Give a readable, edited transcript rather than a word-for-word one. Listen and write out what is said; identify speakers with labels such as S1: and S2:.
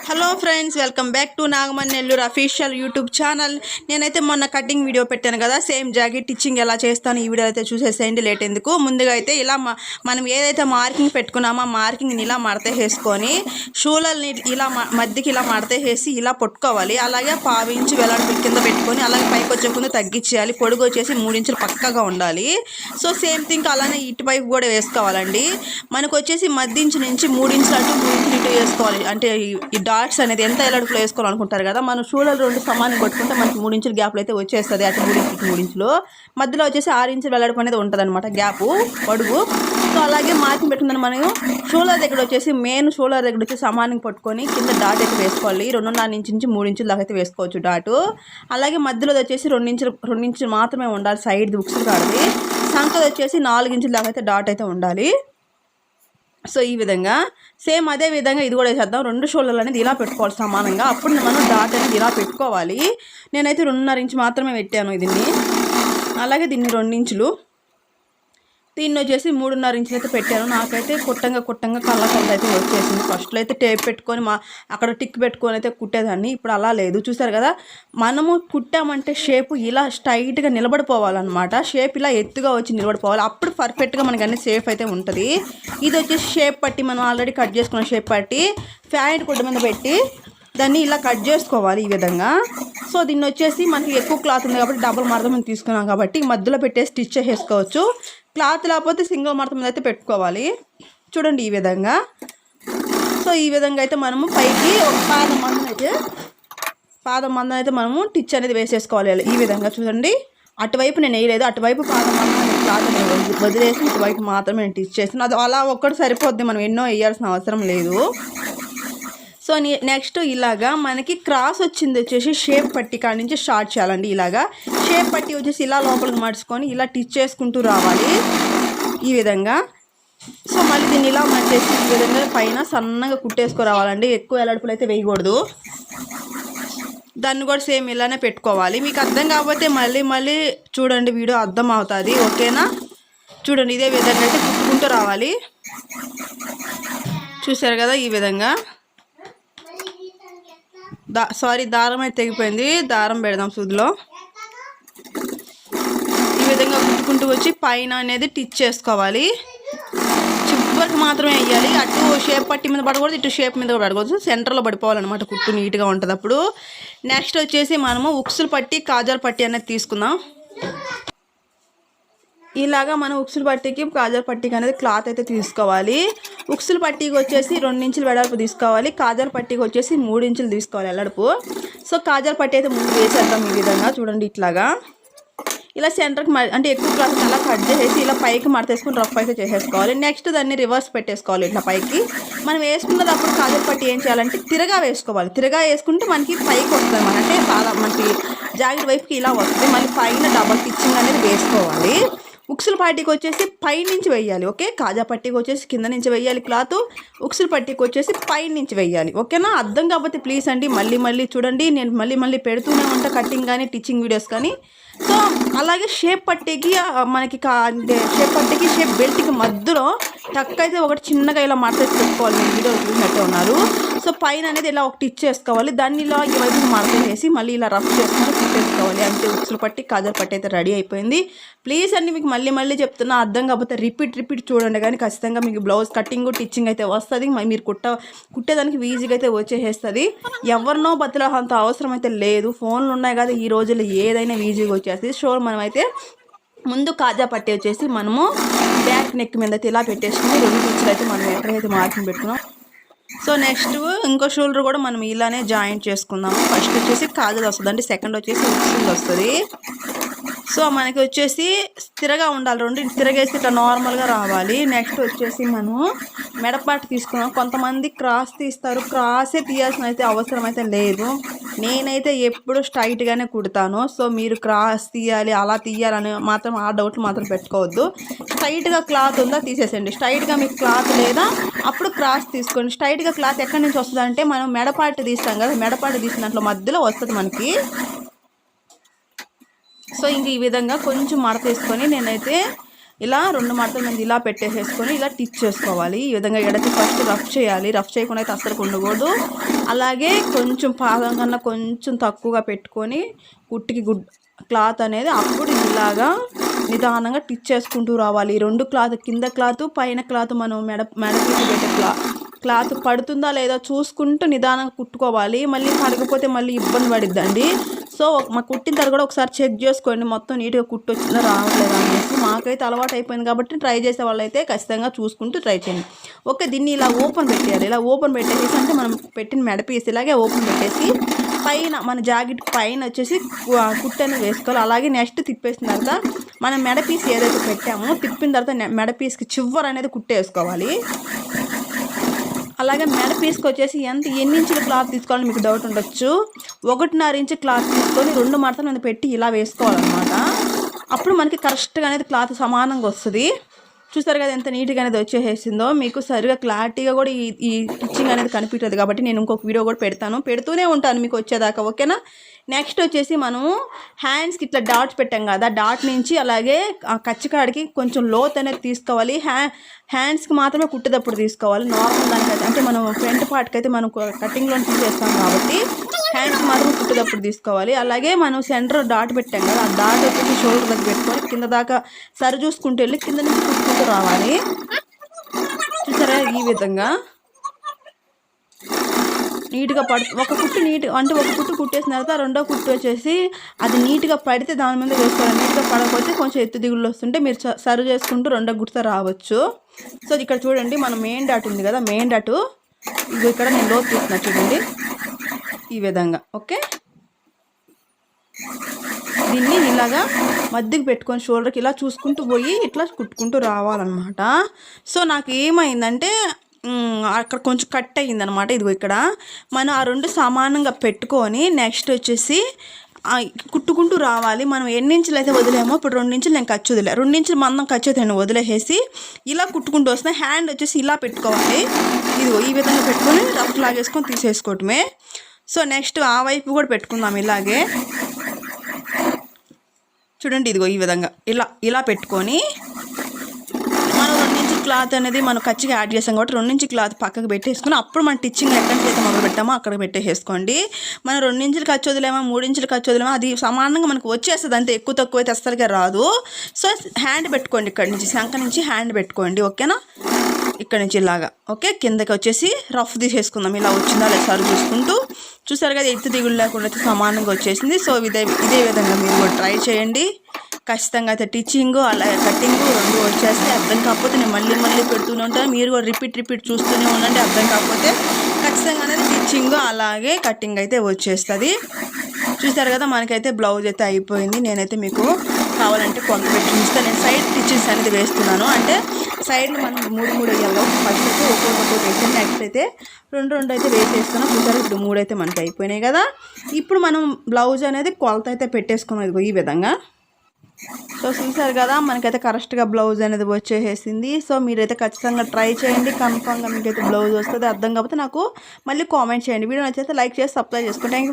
S1: Hello friends, welcome back to Nagamani Nellore official YouTube channel. నేనైతే మొన్న cutting video పెట్టాను కదా, సేమ్ జాకెట్ టిచ్చింగ్ ఎలా చేస్తాను ఈ వీడియో అయితే చూసేసేయండి. లేట్ ఎందుకు. ముందుగా అయితే ఇలా మనం ఏదైతే మార్కింగ్ పెట్టుకున్నామో ఆ మార్కింగ్ని ఇలా మడతేసుకొని షూలల్ని ఇలా మధ్యకి ఇలా మడతేసి ఇలా పట్టుకోవాలి. అలాగే 1/2 ఇంచు వెలాడు కింద పెట్టుకొని అలాగే పైకి వచ్చే ముందు తగ్గించేయాలి. పొడుగు వచ్చేసి 3 ఇంచులు పక్కగా ఉండాలి. సో సేమ్ థింగ్ అలానే ఇటువైపు కూడా వేసుకోవాలండి. మనకు వచ్చేసి మధ్య ఇంచు నుంచి 3 ఇంచులు అటు 3 ఇంచులు ఇటు వేసుకోవాలి. అంటే ఈ డాట్స్ అనేది ఎంత ఎలాడుపులో వేసుకోవాలనుకుంటారు కదా, మనం షూలలు 2 సమానం కొట్టుకుంటే మనకి 3 ఇంచుల గ్యాప్లో అయితే వచ్చేస్తుంది. అటు 3 ఇంచులకి 3 ఇంచులు మధ్యలో వచ్చేసి 6 ఇంచులు వెలాడుపు అనేది ఉంటుంది అనమాట, గ్యాపు పొడుగు. సో అలాగే మార్కింగ్ పెట్టుకుందని మనం షోల్డర్ దగ్గర వచ్చేసి మెయిన్ షోల్డర్ దగ్గర వచ్చి సమానంగా పట్టుకొని కింద డాట్ అయితే వేసుకోవాలి. 2.5 ఇంచు నుంచి 3 ఇంచుల దాకా అయితే వేసుకోవచ్చు డాటు. అలాగే మధ్యలో వచ్చేసి 2 ఇంచులు మాత్రమే ఉండాలి. సైడ్ బుక్స్ కాడది సంకది వచ్చేసి 4 ఇంచుల దాకా అయితే డాట్ అయితే ఉండాలి. సో ఈ విధంగా సేమ్ అదే విధంగా ఇది కూడా చేద్దాం. 2 షోల్డర్లు అనేది ఇలా పెట్టుకోవాలి సమానంగా. అప్పుడు మనం డాట్ అనేది ఇలా పెట్టుకోవాలి. నేనైతే 2.5 ఇంచు మాత్రమే పెట్టాను దీన్ని. అలాగే దీన్ని 2 ఇంచులు, దీన్ని వచ్చేసి 3.5 ఇంచులు అయితే పెట్టాను. నాకైతే కుట్టంగా కళ్ళ అయితే వచ్చేసింది. ఫస్ట్లో అయితే టేప్ పెట్టుకొని అక్కడ టిక్ పెట్టుకొని అయితే కుట్టేదాన్ని. ఇప్పుడు అలా లేదు. చూసారు కదా, మనము కుట్టామంటే షేప్ ఇలా స్ట్రైట్గా నిలబడిపోవాలన్నమాట. షేప్ ఇలా ఎత్తుగా వచ్చి నిలబడిపోవాలి. అప్పుడు పర్ఫెక్ట్గా మనకి అన్ని సేఫ్ అయితే ఉంటుంది. ఇది వచ్చేసి షేప్ పట్టి మనం ఆల్రెడీ కట్ చేసుకున్న షేప్ పట్టి ప్యాంట్ కుట్ట మీద పెట్టి దాన్ని ఇలా కట్ చేసుకోవాలి ఈ విధంగా. సో దీన్ని వచ్చేసి మనకి ఎక్కువ క్లాత్ ఉంది కాబట్టి డబుల్ మడత మనం తీసుకున్నాం కాబట్టి మధ్యలో పెట్టేసి స్టిచ్ చేసుకోవచ్చు. క్లాత్ లేకపోతే సింగిల్ మడత మీద అయితే పెట్టుకోవాలి. చూడండి ఈ విధంగా. సో ఈ విధంగా అయితే మనము పైకి ఒక పాదం మందం అయితే మనము టిచ్ అనేది వేసేసుకోవాలి. ఈ విధంగా చూడండి. అటువైపు నేను వేయలేదు, అటువైపు పాదం మందం క్లాత్ వదిలేసి ఇటువైపు మాత్రమే నేను టిచ్ చేస్తాను. అది అలా ఒక్కటి సరిపోద్ది, మనం ఎన్నో వేయాల్సిన అవసరం లేదు. సో నెక్స్ట్ ఇలాగా మనకి క్రాస్ వచ్చింది వచ్చేసి షేప్ పట్టి కాడ నుంచి స్టార్ట్ చేయాలండి. ఇలాగా షేప్ పట్టి వచ్చేసి ఇలా లోపలికి మడుచుకొని ఇలా టిచ్ చేసుకుంటూ రావాలి ఈ విధంగా. సో మళ్ళీ దీన్ని ఇలా మర్చేసి ఈ విధంగా పైన సన్నగా కుట్టేసుకురావాలండి. ఎక్కువ ఎలాడుపులు అయితే వేయకూడదు. దాన్ని కూడా సేమ్ ఇలానే పెట్టుకోవాలి. మీకు అర్థం కాకపోతే మళ్ళీ చూడండి, వీడియో అర్థం అవుతుంది. ఓకేనా? చూడండి ఇదే విధంగా అయితే కుట్టుకుంటూ రావాలి. చూసారు కదా ఈ విధంగా. దారం అయితే తెగిపోయింది, దారం పెడదాం సూదిలో. ఈ విధంగా కుట్టుకుంటూ వచ్చి పైన అనేది టిచ్ చేసుకోవాలి. చివరికి మాత్రమే వేయాలి. అటు షేప్ పట్టి మీద పడకూడదు, ఇటు షేప్ మీద కూడా పడకూడదు. సెంటర్లో పడిపోవాలన్నమాట. కుట్టు నీట్గా ఉంటుంది అప్పుడు. నెక్స్ట్ వచ్చేసి మనము ఉక్సులు పట్టి కాజాల పట్టి అనేది తీసుకుందాం. ఇలాగా మనం ఉక్సులు పట్టికి కాజాల పట్టికి అనేది క్లాత్ అయితే తీసుకోవాలి. ఉక్సులు పట్టికి వచ్చేసి 2 ఇంచులు వెడల్పు తీసుకోవాలి. కాజాల పట్టికి వచ్చేసి 3 ఇంచులు తీసుకోవాలి వెడల్పు. సో కాజాల పట్టి అయితే ముందు వేసేద్దాం ఈ విధంగా. చూడండి ఇట్లాగా ఇలా సెంటర్కి అంటే ఎక్కువ క్లాత్ అలా కట్ చేసేసి ఇలా పైకి మడతేసుకుని రఫ్ అయితే చేసేసుకోవాలి. నెక్స్ట్ దాన్ని రివర్స్ పెట్టేసుకోవాలి ఇట్లా పైకి. మనం వేసుకున్నప్పుడు కాజాల పట్టి ఏం చేయాలంటే తిరగా వేసుకోవాలి. తిరగా వేసుకుంటే మనకి పైకి వస్తుంది. అంటే బాగా మనకి జాకెట్ వైపుకి ఇలా వస్తుంది. మళ్ళీ పైన డబల్ స్టిచ్చింగ్ అనేది వేసుకోవాలి. ఉక్సుల పట్టీకి వచ్చేసి పై నుంచి వేయాలి. ఓకే, కాజా పట్టీకి వచ్చేసి కింద నుంచి వేయాలి క్లాత్. ఉక్సుల పట్టీకి వచ్చేసి పై నుంచి వేయాలి. ఓకేనా? అర్థం కాకపోతే ప్లీజ్ అండి మళ్ళీ చూడండి. నేను మళ్ళీ పెడుతూనే ఉంటా కటింగ్ కానీ టిచ్చింగ్ వీడియోస్ కానీ. సో అలాగే షేప్ పట్టీకి మనకి షేప్ పట్టీకి షేప్ బెల్ట్కి మధ్యలో టక్ అయితే ఒకటి చిన్నగా ఇలా మడతేసి పెట్టుకోవాలి. నేను వీడియో చూసినట్టే ఉన్నారు. సో పైన అనేది ఇలా ఒక టిచ్ చేసుకోవాలి. దాన్ని ఇలా ఈ వైపు మడతేసి మళ్ళీ ఇలా రఫ్ చేసుకొని కుట్టేసుకోవాలి. అంతే, ఉక్సుల పట్టి కాజాల పట్టి అయితే రెడీ అయిపోయింది. ప్లీజ్ అండి మీకు మళ్ళీ చెప్తున్నా, అర్థం కాకపోతే రిపీట్ చూడండి. కానీ ఖచ్చితంగా మీకు బ్లౌజ్ కటింగ్ టిచ్చింగ్ అయితే వస్తుంది. మీరు కుట్టేదానికి ఈజీగా అయితే వచ్చేసేస్తుంది. ఎవరినో బతులంత అవసరం అయితే లేదు. ఫోన్లు ఉన్నాయి కదా ఈ రోజుల్లో, ఏదైనా ఈజీగా వచ్చేస్తుంది. సో మనమైతే ముందు కాజా పట్టి వచ్చేసి మనము బ్యాక్ నెక్ మీద అయితే ఇలా పెట్టేసుకుని 2 పిచ్చులు అయితే మనం ఎక్కడైతే మార్కింగ్ పెట్టుకున్నాం. సో నెక్స్ట్ ఇంకో షోల్డర్ కూడా మనం ఇలానే జాయింట్ చేసుకుందాము. ఫస్ట్ వచ్చేసి కాజాలు వస్తుందండి, సెకండ్ వచ్చేసి ఉక్సులు వస్తుంది. సో మనకి వచ్చేసి స్థిరగా ఉండాలి. 2 తిరగేసి ఇట్లా నార్మల్గా రావాలి. నెక్స్ట్ వచ్చేసి మనం మెడపాటు తీసుకున్నాం. కొంతమంది క్రాస్ తీస్తారు. క్రాసే తీయాల్సిన అయితే అవసరం అయితే లేదు. నేనైతే ఎప్పుడు స్ట్రైట్గానే కుడతాను. సో మీరు క్రాస్ తీయాలి అలా తీయాలని మాత్రం ఆ డౌట్లు మాత్రం పెట్టుకోవద్దు. స్ట్రైట్గా క్లాత్ ఉందా తీసేసేయండి. స్ట్రైట్గా మీకు క్లాత్ లేదా అప్పుడు క్రాస్ తీసుకోండి. స్ట్రైట్గా క్లాత్ ఎక్కడి నుంచి వస్తుంది అంటే మనం మెడపాటు తీస్తాం కదా, మెడపాటు తీసిన దాంట్లో మధ్యలో వస్తుంది మనకి. సో ఇంక ఈ విధంగా కొంచెం మడత తీసుకొని నేనైతే ఇలా 2 మడతల మీద ఇలా పెట్టేసేసుకొని ఇలా టిచ్ చేసుకోవాలి. ఈ విధంగా ఎడతి ఫస్ట్ రఫ్ చేయాలి. రఫ్ చేయకుండా అయితే అస్సలు ఉండకూడదు. అలాగే కొంచెం పాదం కన్నా కొంచెం తక్కువగా పెట్టుకొని కుట్టికి క్లాత్ అనేది అప్పుడు ఇలాగా నిదానంగా టిచ్ చేసుకుంటూ రావాలి. 2 క్లాత్, కింద క్లాత్ పైన క్లాత్ మనం మెడపీసి పెట్టే క్లాత్ పడుతుందా లేదా చూసుకుంటూ నిదానంగా కుట్టుకోవాలి. మళ్ళీ పడకపోతే మళ్ళీ ఇబ్బంది పడిద్దండి. సో మా కుట్టిన తర్వాత కూడా ఒకసారి చెక్ చేసుకోండి మొత్తం నీట్గా కుట్టు వచ్చిందా రావట్లేదా అనేసి. మాకైతే అలవాటు అయిపోయింది కాబట్టి ట్రై చేసే వాళ్ళైతే ఖచ్చితంగా చూసుకుంటూ ట్రై చేయండి. ఓకే, దీన్ని ఇలా ఓపెన్ పెట్టేయాలి. ఇలా ఓపెన్ పెట్టేసి అంటే మనం పెట్టిన మెడపీస్ ఇలాగే ఓపెన్ పెట్టేసి పైన మన జాకెట్ పైన వచ్చేసి కుట్టు అనేది వేసుకోవాలి. అలాగే నెక్స్ట్ తిప్పేసిన తర్వాత మనం మెడపీస్ ఏదైతే పెట్టామో తిప్పిన తర్వాత మెడపీస్కి చివర అనేది కుట్టేసుకోవాలి. అలాగే మెడపీస్కి వచ్చేసి ఎన్ని ఇంచుల క్లాత్ తీసుకోవాలని మీకు డౌట్ ఉండొచ్చు. 1.5 ఇంచు క్లాత్ తీసుకొని 2 మడతల మీద పెట్టి ఇలా వేసుకోవాలన్నమాట. అప్పుడు మనకి కరెక్ట్గా అనేది క్లాత్ సమానంగా వస్తుంది. చూసారు కదా ఎంత నీట్గా అనేది వచ్చేసిందో. మీకు సరిగా క్లారిటీగా కూడా ఈ స్టిచ్చింగ్ అనేది కనిపించదు కాబట్టి నేను ఇంకొక వీడియో కూడా పెడుతూనే ఉంటాను మీకు వచ్చేదాకా. ఓకేనా. నెక్స్ట్ వచ్చేసి మనము హ్యాండ్స్కి ఇట్లా డాట్స్ పెట్టాం కదా, డాట్ నుంచి అలాగే ఆ కచ్చికాడికి కొంచెం లోత్ అనేది తీసుకోవాలి. హ్యాండ్స్కి మాత్రమే కుట్టేటప్పుడు తీసుకోవాలి. నార్మల్ దానికైతే అంటే మనం ఫ్రంట్ పార్ట్కి అయితే మనం కటింగ్లో తీసేస్తాం కాబట్టి హ్యాండ్స్కి మాత్రం కుట్టేటప్పుడు తీసుకోవాలి. అలాగే మనం సెంటర్ డాట్ పెట్టాం కదా, ఆ డాట్ వచ్చేసి షోల్డర్ దగ్గర పెట్టుకొని కింద దాకా సరి చూసుకుంటూ వెళ్ళి కింద నుంచి కుట్టుకుంటూ రావాలి. చూసారా ఈ విధంగా నీట్గా ఒక కుట్టు అంటే ఒక కుట్టు కుట్టేసిన తర్వాత రెండో కుట్టు వచ్చేసి అది నీట్గా పడితే దాని మీద వేసుకోవాలి. నీట్గా పడకపోతే కొంచెం ఎత్తు దిగుళ్ళు వస్తుంటే మీరు సర్వ్ చేసుకుంటూ రెండో గుర్తు రావచ్చు. సో ఇక్కడ చూడండి మన మెయిన్ డాట్ ఉంది కదా, మెయిన్ డాట్ ఇది ఇక్కడ నేను లోతు తీస్తున్నా చూడండి ఈ విధంగా. ఓకే, దీన్ని ఇలాగా మధ్యకి పెట్టుకొని షోల్డర్కి ఇలా చూసుకుంటూ పోయి ఇట్లా కుట్టుకుంటూ రావాలన్నమాట. సో నాకు ఏమైందంటే అక్కడ కొంచెం కట్ అయ్యిందనమాట. ఇదిగో ఇక్కడ మనం ఆ 2 సమానంగా పెట్టుకొని నెక్స్ట్ వచ్చేసి కుట్టుకుంటూ రావాలి. మనం ఎన్ని ఇంచులు అయితే వదిలేమో ఇప్పుడు 2 ఇంచులు నేను ఖర్చు వదిలే, 2 ఇంచులు మందం ఖర్చు అయితే నేను వదిలేసేసి ఇలా కుట్టుకుంటూ వస్తున్నా. హ్యాండ్ వచ్చేసి ఇలా పెట్టుకోవాలి. ఇదిగో ఈ విధంగా పెట్టుకొని రఫ్ లాగేసుకొని తీసేసుకోవటమే. సో నెక్స్ట్ ఆ వైపు కూడా పెట్టుకుందాం ఇలాగే. చూడండి ఇదిగో ఈ విధంగా ఇలా పెట్టుకొని మనం 2 ఇంచు క్లాత్ అనేది మనం ఖచ్చితంగా యాడ్ చేస్తాం కాబట్టి 2 ఇంచు క్లాత్ పక్కకు పెట్టేసుకుని అప్పుడు మనం టిచ్చింగ్ ఎక్కడికి అయితే మొదలు పెట్టామో అక్కడ పెట్టేసుకోండి. మనం 2 ఇంచులు ఖర్చు వదిలేమో 3 ఇంచులు ఖర్చు వదిలేమో అది సమానంగా మనకు వచ్చేస్తుంది. అంతే, ఎక్కువ తక్కువ అయితే అస్సలుగా రాదు. సో హ్యాండ్ పెట్టుకోండి, ఇక్కడ నుంచి శంఖ నుంచి హ్యాండ్ పెట్టుకోండి. ఓకేనా, ఇక్కడ నుంచి ఇలాగా. ఓకే, కిందకి వచ్చేసి రఫ్ తీసేసుకుందాం. ఇలా వచ్చిందా లేదా సరి చూసుకుంటూ. చూసారు కదా ఎత్తు దిగులు లేకుండా అయితే సమానంగా వచ్చేసింది. సో ఇదే విధంగా మీరు కూడా ట్రై చేయండి. ఖచ్చితంగా అయితే టిచ్చింగ్ అలాగే కటింగ్ 2 వచ్చేస్తే. అర్థం కాకపోతే నేను మళ్ళీ పెడుతూనే ఉంటాను. మీరు కూడా రిపీట్ చూస్తూనే ఉండండి. అర్థం కాకపోతే ఖచ్చితంగా అనేది టిచ్చింగ్ అలాగే కటింగ్ అయితే వచ్చేస్తుంది. చూసారు కదా మనకైతే బ్లౌజ్ అయితే అయిపోయింది. నేనైతే మీకు కావాలంటే కొంత పెట్టి చూస్తే నేను సైడ్ స్టిచ్చెస్ అనేది వేస్తున్నాను. అంటే సైడ్లో మనం 3 వేయాలి. ఫస్ట్ అయితే ఒక్కొక్కటి వేసాను, నెక్స్ట్ అయితే 2 అయితే వేసేస్తున్నాం. చూసారు ఇప్పుడు 3 అయితే మనకి అయిపోయినాయి కదా. ఇప్పుడు మనం బ్లౌజ్ అనేది కొలత అయితే పెట్టేసుకున్నాం ఇదిగో ఈ విధంగా. సో చూసారు కదా మనకైతే కరెక్ట్గా బ్లౌజ్ అనేది వచ్చేసింది. సో మీరైతే ఖచ్చితంగా ట్రై చేయండి. కన్ఫామ్గా మీకైతే బ్లౌజ్ వస్తుంది. అర్థం కాకపోతే నాకు మళ్ళీ కామెంట్ చేయండి. వీడియో నచ్చితే లైక్ చేసి సబ్స్క్రైబ్ చేసుకోండి. Thank you.